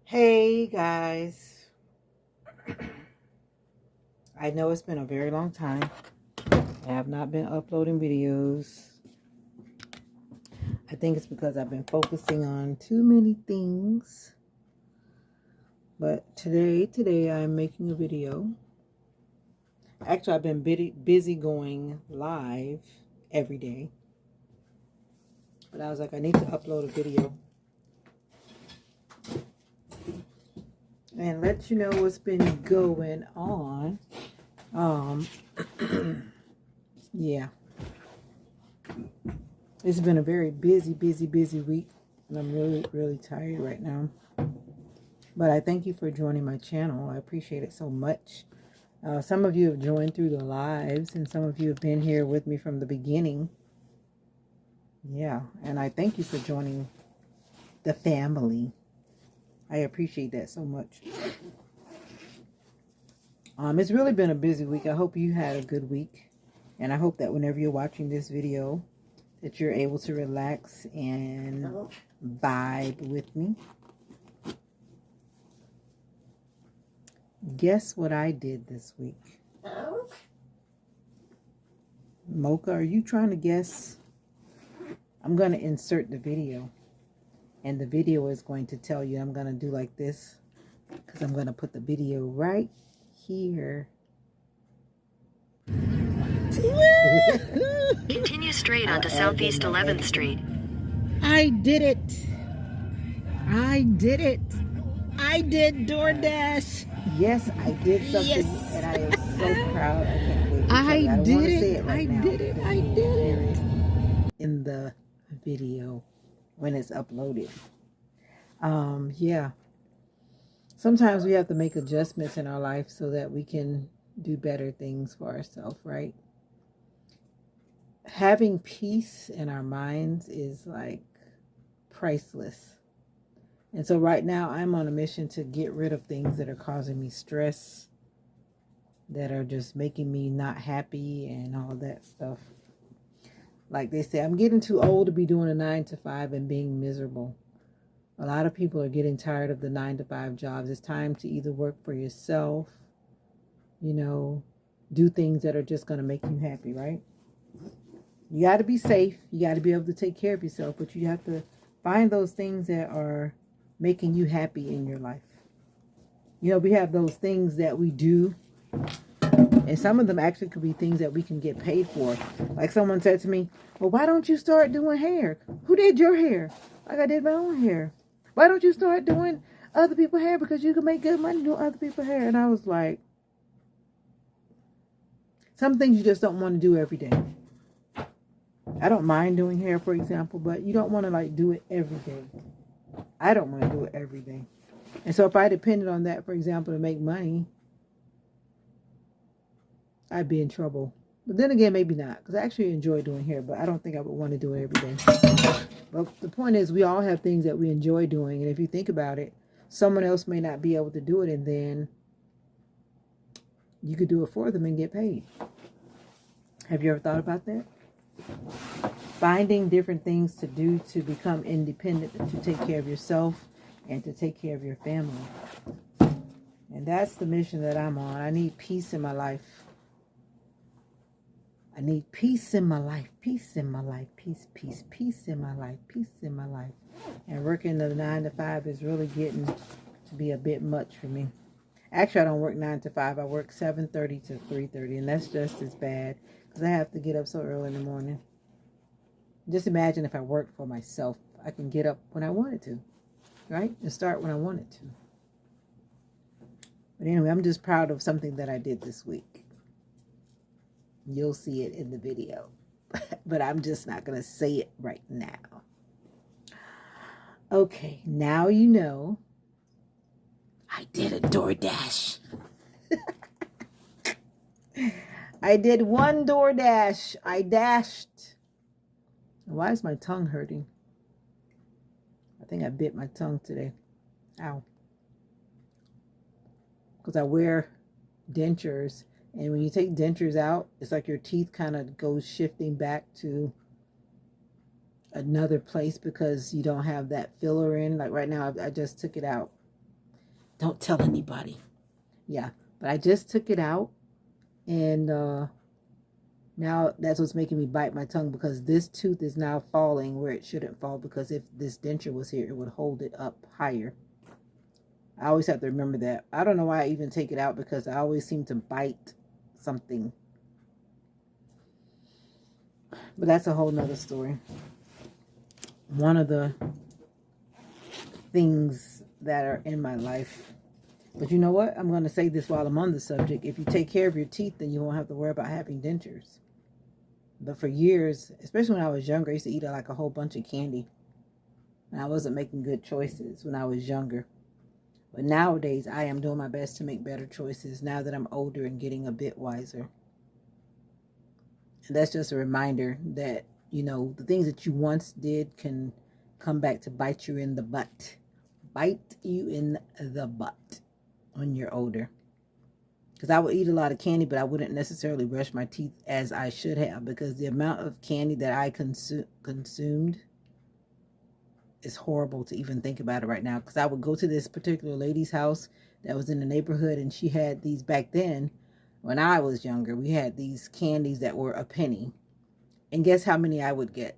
Hey guys, I know it's been a very long time. I have not been uploading videos. I think it's because I've been focusing on too many things. But today I'm making a video. Actually, I've been busy going live every day. But I was like, I need to upload a video and let you know what's been going on. Yeah. It's been a very busy week, and I'm really tired right now. But I thank you for joining my channel. I appreciate it so much. Some of you have joined through the lives, and some of you have been here with me from the beginning. Yeah, and I thank you for joining the family. I appreciate that so much. It's really been a busy week. I hope you had a good week, and I hope that whenever you're watching this video, that you're able to relax and vibe with me. Guess what I did this week? Mocha, are you trying to guess? I'm going to insert the video. And the video is going to tell you I'm going to do like this. Because I'm going to put the video right here. Continue straight onto Southeast 11th Street. I did it. I did it. I did DoorDash. Yes, I did something. Yes. And I am so proud. I can't wait to tell you. I don't want to say it right now. I did it. In the video when it's uploaded. Yeah. Sometimes we have to make adjustments in our life so that we can do better things for ourselves, right? Having peace in our minds is like priceless. And so right now I'm on a mission to get rid of things that are causing me stress, that are just making me not happy and all that stuff. Like they say, I'm getting too old to be doing a 9-to-5 and being miserable. A lot of people are getting tired of the 9-to-5 jobs. It's time to either work for yourself, do things that are just going to make you happy, right? You got to be safe. You got to be able to take care of yourself, but you have to find those things that are making you happy in your life. We have those things that we do, and some of them actually could be things that we can get paid for. Like someone said to me, well, why don't you start doing hair? Who did your hair? Like I did my own hair. Why don't you start doing other people's hair? Because you can make good money doing other people's hair. And I was like, some things you just don't want to do every day. I don't mind doing hair, for example, but you don't want to do it every day. I don't want to do it every day. And so if I depended on that, for example, to make money, I'd be in trouble. But then again, maybe not, because I actually enjoy doing hair, but I don't think I would want to do it every day. But the point is, we all have things that we enjoy doing, and if you think about it, someone else may not be able to do it, and then you could do it for them and get paid. Have you ever thought about that? Finding different things to do to become independent, to take care of yourself and to take care of your family. And that's the mission that I'm on. I need peace in my life. I need peace in my life. Peace in my life. Peace in my life. Peace in my life. And working the 9-to-5 is really getting to be a bit much for me. Actually, I don't work 9-to-5. I work 7:30 to 3:30, and that's just as bad because I have to get up so early in the morning. Just imagine if I worked for myself. I can get up when I wanted to, right? And start when I wanted to. But anyway, I'm just proud of something that I did this week. You'll see it in the video. But I'm just not going to say it right now. Okay, now you know I did a DoorDash. I did one DoorDash. I dashed. Why is my tongue hurting? I think I bit my tongue today. Ow. Because I wear dentures. And when you take dentures out, it's like your teeth kind of go shifting back to another place because you don't have that filler in. Like right now, I just took it out. Don't tell anybody. Yeah, but I just took it out, and now that's what's making me bite my tongue, because this tooth is now falling where it shouldn't fall, because if this denture was here, it would hold it up higher. I always have to remember that. I don't know why I even take it out, because I always seem to bite something. But that's a whole nother story. One of the things that are in my life. But you know what? I'm going to say this while I'm on the subject. If you take care of your teeth, then you won't have to worry about having dentures. But for years, especially when I was younger, I used to eat like a whole bunch of candy. And I wasn't making good choices when I was younger. But nowadays, I am doing my best to make better choices now that I'm older and getting a bit wiser. And that's just a reminder that, you know, the things that you once did can come back to bite you in the butt. Bite you in the butt when you're older. Because I would eat a lot of candy, but I wouldn't necessarily brush my teeth as I should have, because the amount of candy that I consumed is horrible to even think about it right now. Because I would go to this particular lady's house that was in the neighborhood, and she had these back then. When I was younger, we had these candies that were a penny. And guess how many I would get?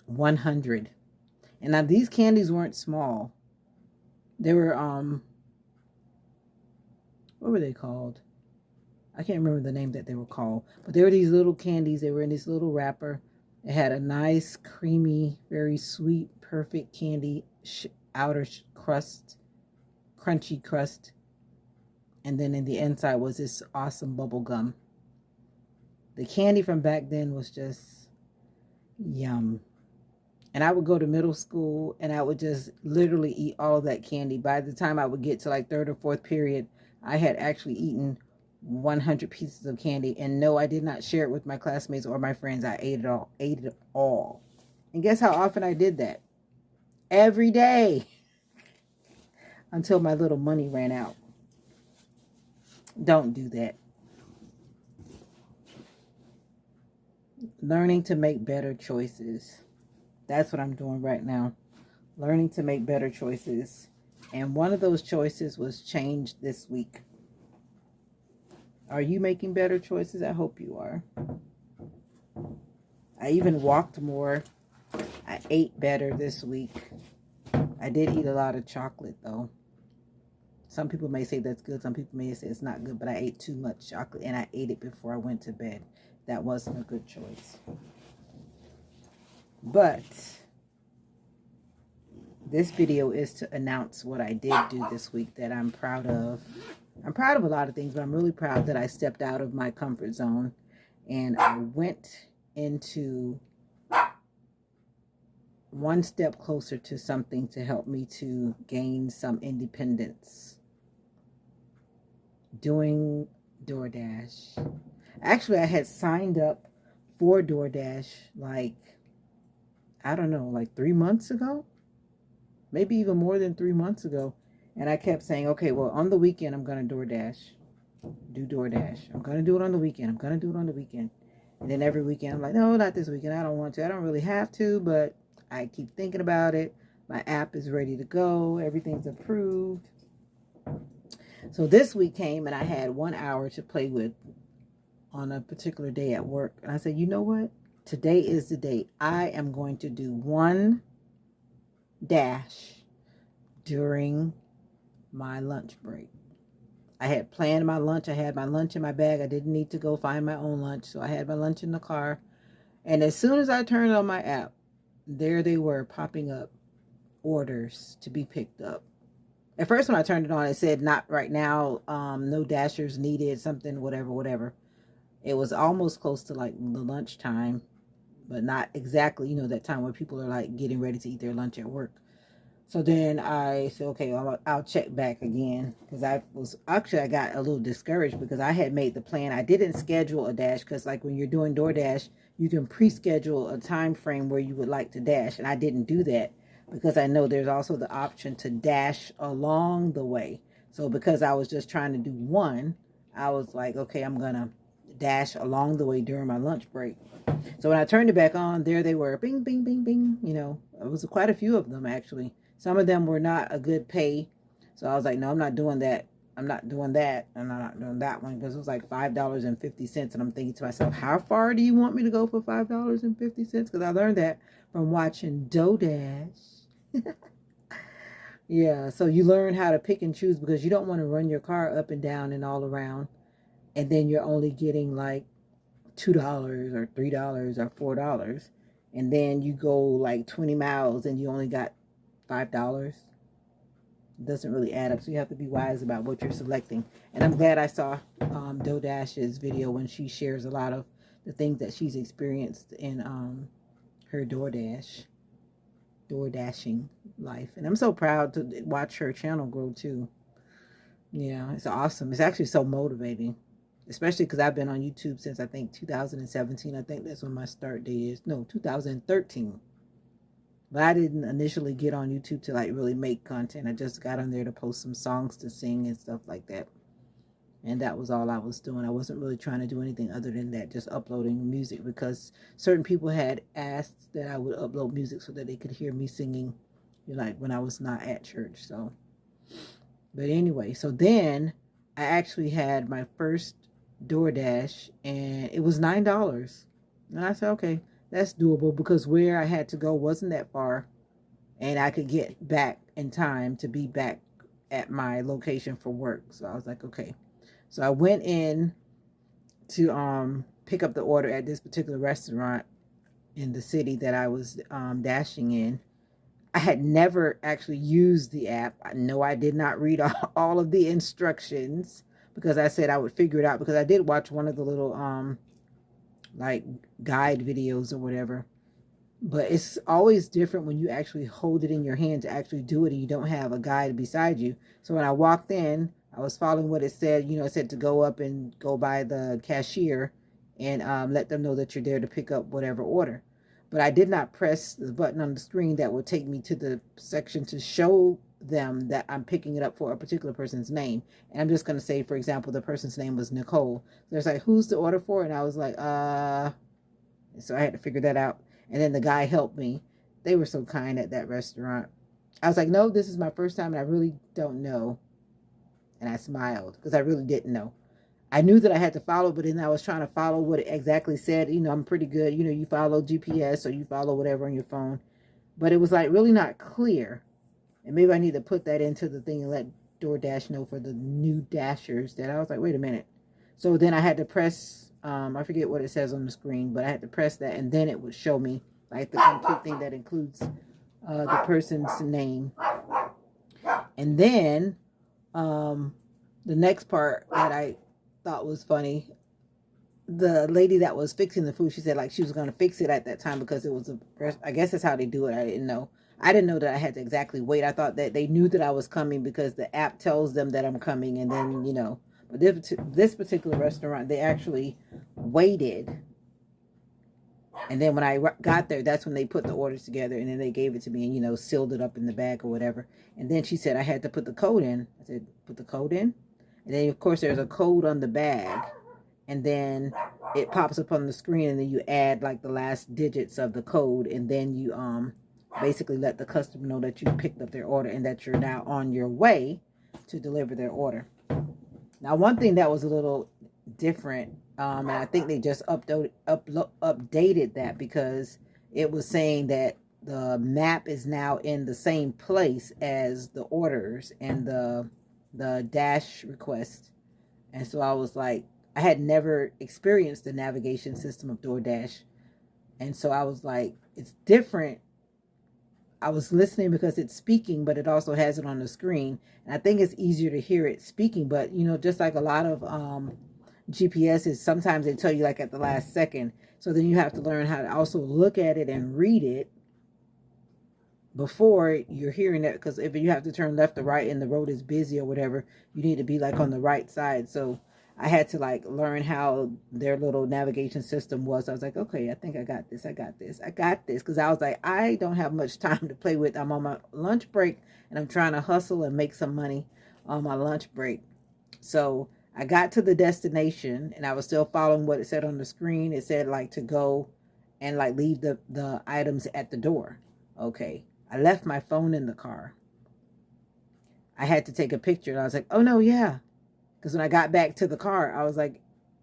100. And now these candies weren't small. They were, what were they called? I can't remember the name that they were called. But they were these little candies. They were in this little wrapper. It had a nice, creamy, very sweet, perfect candy outer crust, crunchy crust. And then in the inside was this awesome bubble gum. The candy from back then was just yum. And I would go to middle school and I would just literally eat all of that candy. By the time I would get to like third or fourth period, I had actually eaten 100 pieces of candy. And no, I did not share it with my classmates or my friends. I ate it all. And guess how often I did that? Every day. Until my little money ran out. Don't do that. Learning to make better choices. That's what I'm doing right now. Learning to make better choices. And one of those choices was changed this week. Are you making better choices? I hope you are. I even walked more. I ate better this week. I did eat a lot of chocolate though. Some people may say that's good. Some people may say it's not good. But I ate too much chocolate. And I ate it before I went to bed. That wasn't a good choice. But this video is to announce what I did do this week that I'm proud of. I'm proud of a lot of things. But I'm really proud that I stepped out of my comfort zone. And I went into one step closer to something to help me to gain some independence. Doing DoorDash. Actually, I had signed up for DoorDash like, I don't know, like 3 months ago. Maybe even more than 3 months ago. And I kept saying, okay, well, on the weekend, I'm going to DoorDash. Do DoorDash. I'm going to do it on the weekend. I'm going to do it on the weekend. And then every weekend, I'm like, no, not this weekend. I don't want to. I don't really have to, but I keep thinking about it. My app is ready to go. Everything's approved. So this week came and I had 1 hour to play with on a particular day at work. And I said, you know what? Today is the day. I am going to do one dash during my lunch break. I had planned my lunch. I had my lunch in my bag. I didn't need to go find my own lunch. So I had my lunch in the car. And as soon as I turned on my app, there they were popping up orders to be picked up. At first when I turned it on, it said not right now, no dashers needed, something, whatever. It was almost close to like the lunchtime, but not exactly, you know, that time where people are like getting ready to eat their lunch at work. So then I said, okay, I'll check back again, because I got a little discouraged because I had made the plan. I didn't schedule a dash because like when you're doing DoorDash, you can pre-schedule a time frame where you would like to dash. And I didn't do that because I know there's also the option to dash along the way. So because I was just trying to do one, I was like, okay, I'm going to dash along the way during my lunch break. So when I turned it back on, there they were, bing, bing, bing, bing. You know, it was quite a few of them actually. Some of them were not a good pay. So I was like, no, I'm not doing that. I'm not doing that. And I'm not doing that one because it was like $5.50. And I'm thinking to myself, how far do you want me to go for $5.50? Because I learned that from watching DoorDash. Yeah, so you learn how to pick and choose because you don't want to run your car up and down and all around. And then you're only getting like $2 or $3 or $4. And then you go like 20 miles and you only got $5. Doesn't really add up. So you have to be wise about what you're selecting. And I'm glad I saw DoDash's video when she shares a lot of the things that she's experienced in her DoorDashing life. And I'm so proud to watch her channel grow too. Yeah, it's awesome. It's actually so motivating, especially because I've been on YouTube since I think 2017. I think that's when my start date is. No, 2013. But I didn't initially get on YouTube to like really make content. I just got on there to post some songs to sing and stuff like that. And that was all I was doing. I wasn't really trying to do anything other than that, just uploading music because certain people had asked that I would upload music so that they could hear me singing, like when I was not at church. So, but anyway, so then I actually had my first DoorDash and it was $9. And I said, okay, that's doable because where I had to go wasn't that far and I could get back in time to be back at my location for work. So I was like, okay. So I went in to pick up the order at this particular restaurant in the city that I was dashing in. I had never actually used the app. No, I did not read all of the instructions because I said I would figure it out because I did watch one of the little like guide videos or whatever. But it's always different when you actually hold it in your hand to actually do it and you don't have a guide beside you. So when I walked in, I was following what it said. You know, it said to go up and go by the cashier and let them know that you're there to pick up whatever order. But I did not press the button on the screen that would take me to the section to show them that I'm picking it up for a particular person's name. And I'm just going to say, for example, the person's name was Nicole. There's like, who's the order for? And I was like, so I had to figure that out. And then the guy helped me. They were so kind at that restaurant. I was like, no, this is my first time and I really don't know. And I smiled because I really didn't know. I knew that I had to follow, but then I was trying to follow what it exactly said. You know, I'm pretty good. You know, you follow GPS or you follow whatever on your phone. But it was like really not clear. And maybe I need to put that into the thing and let DoorDash know for the new dashers that I was like, wait a minute. So then I had to press, I forget what it says on the screen, but I had to press that and then it would show me like the complete thing that includes the person's name. And then the next part that I thought was funny, the lady that was fixing the food, she said like she was going to fix it at that time because it was I guess that's how they do it. I didn't know that I had to exactly wait. I thought that they knew that I was coming because the app tells them that I'm coming, and then, you know, but this particular restaurant, they actually waited. And then when I got there, that's when they put the orders together and then they gave it to me and, you know, sealed it up in the bag or whatever. And then she said I had to put the code in. I said, put the code in? And then, of course, there's a code on the bag. And then it pops up on the screen and then you add like the last digits of the code. And then you basically let the customer know that you picked up their order and that you're now on your way to deliver their order. Now, one thing that was a little different, and I think they just updated that because it was saying that the map is now in the same place as the orders and the dash request. And so I was like, I had never experienced the navigation system of DoorDash. And so I was like, it's different. I was listening because it's speaking, but it also has it on the screen. And I think it's easier to hear it speaking. But, you know, just like a lot of GPS is, sometimes they tell you like at the last second. So then you have to learn how to also look at it and read it before you're hearing it. Because if you have to turn left or right and the road is busy or whatever, you need to be like on the right side. So I had to like learn how their little navigation system was. I was like, okay, I think I got this. Because I was like, I don't have much time to play with. I'm on my lunch break and I'm trying to hustle and make some money on my lunch break. So I got to the destination and I was still following what it said on the screen. It said like to go and like leave the items at the door. Okay. I left my phone in the car. I had to take a picture. And I was like, oh no, yeah. Because when I got back to the car, I was like,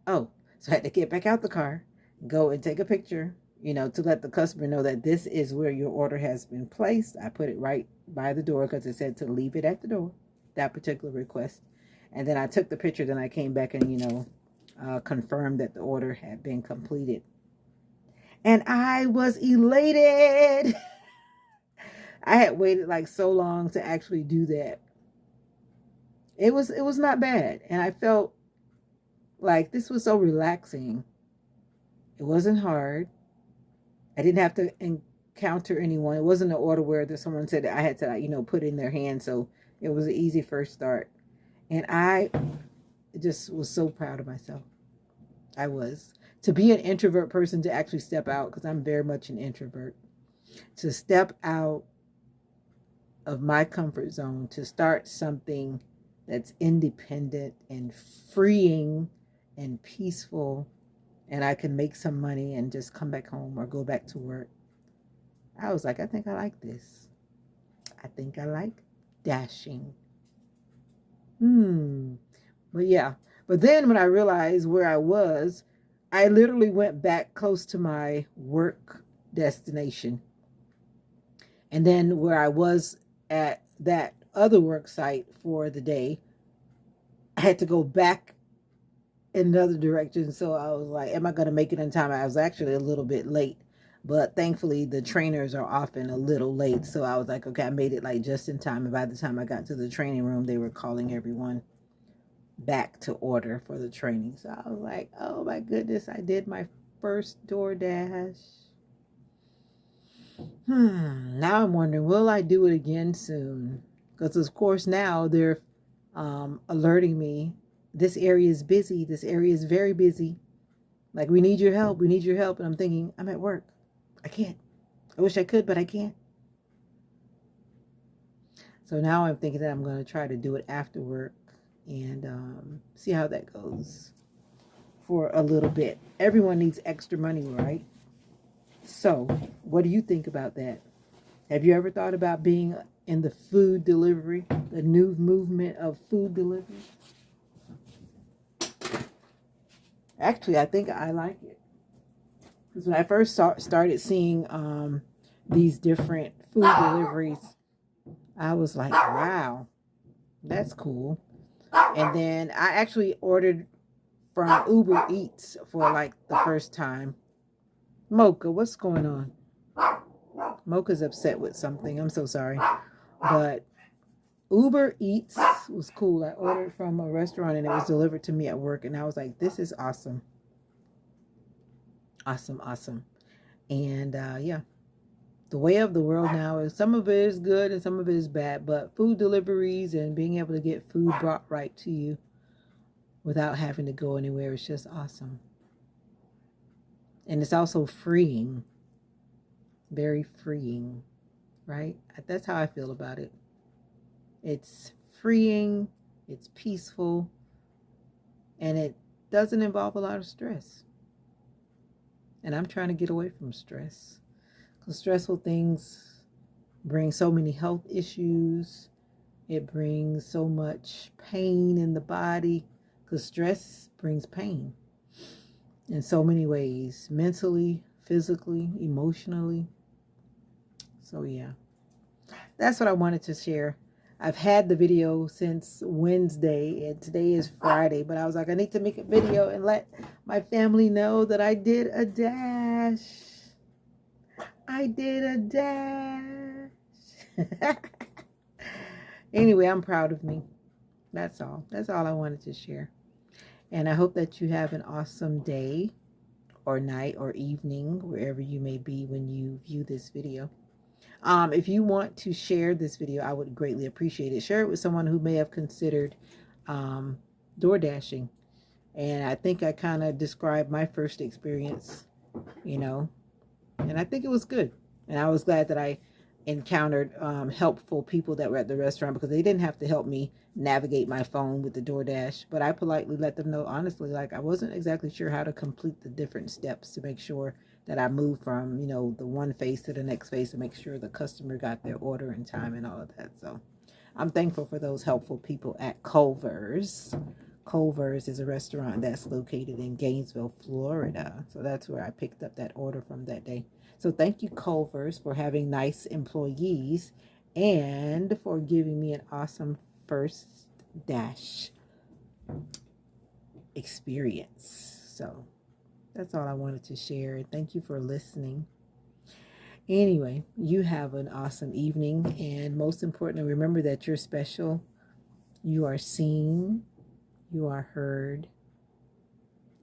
oh. So I had to get back out the car, go and take a picture, to let the customer know that this is where your order has been placed. I put it right by the door because it said to leave it at the door, that particular request. And then I took the picture, then I came back and, confirmed that the order had been completed. And I was elated. I had waited like so long to actually do that. It was not bad. And I felt like this was so relaxing. It wasn't hard. I didn't have to encounter anyone. It wasn't an order where someone said that I had to, put in their hand. So it was an easy first start. And I just was so proud of myself. I was. To be an introvert person, to actually step out, because I'm very much an introvert, to step out of my comfort zone, to start something that's independent and freeing and peaceful, and I can make some money and just come back home or go back to work. I was like, I think I like this. I think I like dashing. But yeah. But then when I realized where I was, I literally went back close to my work destination. And then where I was at that other work site for the day, I had to go back in another direction. So I was like, am I going to make it in time? I was actually a little bit late, but thankfully the trainers are often a little late. So I was like, okay, I made it like just in time. And by the time I got to the training room, they were calling everyone back to order for the training. So I was like, oh my goodness, I did my first DoorDash. Now I'm wondering, will I do it again soon? Because of course now they're alerting me, this area is busy. This area is very busy. Like, we need your help. We need your help. And I'm thinking, I'm at work. I can't. I wish I could, but I can't. So now I'm thinking that I'm going to try to do it after work and see how that goes for a little bit. Everyone needs extra money, right? So what do you think about that? Have you ever thought about being in the food delivery, the new movement of food delivery? Actually, I think I like it. Because when I first started seeing these different food deliveries, I was like, wow, that's cool. And then I actually ordered from Uber Eats for like the first time. Mocha, what's going on? Mocha's upset with something. I'm so sorry. But Uber Eats was cool. I ordered from a restaurant and it was delivered to me at work. And I was like, this is awesome. Awesome. And yeah, the way of the world now is some of it is good and some of it is bad. But food deliveries and being able to get food brought right to you without having to go anywhere is just awesome. And it's also freeing. Very freeing, right? That's how I feel about it. It's freeing, it's peaceful, and it doesn't involve a lot of stress. And I'm trying to get away from stress. Because stressful things bring so many health issues. It brings so much pain in the body. Because stress brings pain in so many ways. Mentally, physically, emotionally. So yeah. That's what I wanted to share. I've had the video since Wednesday and today is Friday, but I was like, I need to make a video and let my family know that I did a dash. I did a dash. Anyway, I'm proud of me. That's all. That's all I wanted to share. And I hope that you have an awesome day or night or evening, wherever you may be when you view this video. If you want to share this video, I would greatly appreciate it. Share it with someone who may have considered door dashing. And I think I kind of described my first experience, and I think it was good. And I was glad that I encountered helpful people that were at the restaurant, because they didn't have to help me navigate my phone with the DoorDash, but I politely let them know, honestly, like I wasn't exactly sure how to complete the different steps to make sure that I moved from, the one face to the next face to make sure the customer got their order in time and all of that. So I'm thankful for those helpful people at Culver's. Culver's is a restaurant that's located in Gainesville, Florida. So that's where I picked up that order from that day. So thank you, Culver's, for having nice employees and for giving me an awesome first dash experience. So that's all I wanted to share. Thank you for listening. Anyway, you have an awesome evening. And most importantly, remember that you're special. You are seen. You are heard.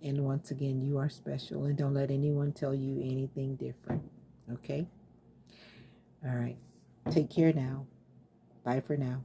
And once again, you are special. And don't let anyone tell you anything different. Okay? All right. Take care now. Bye for now.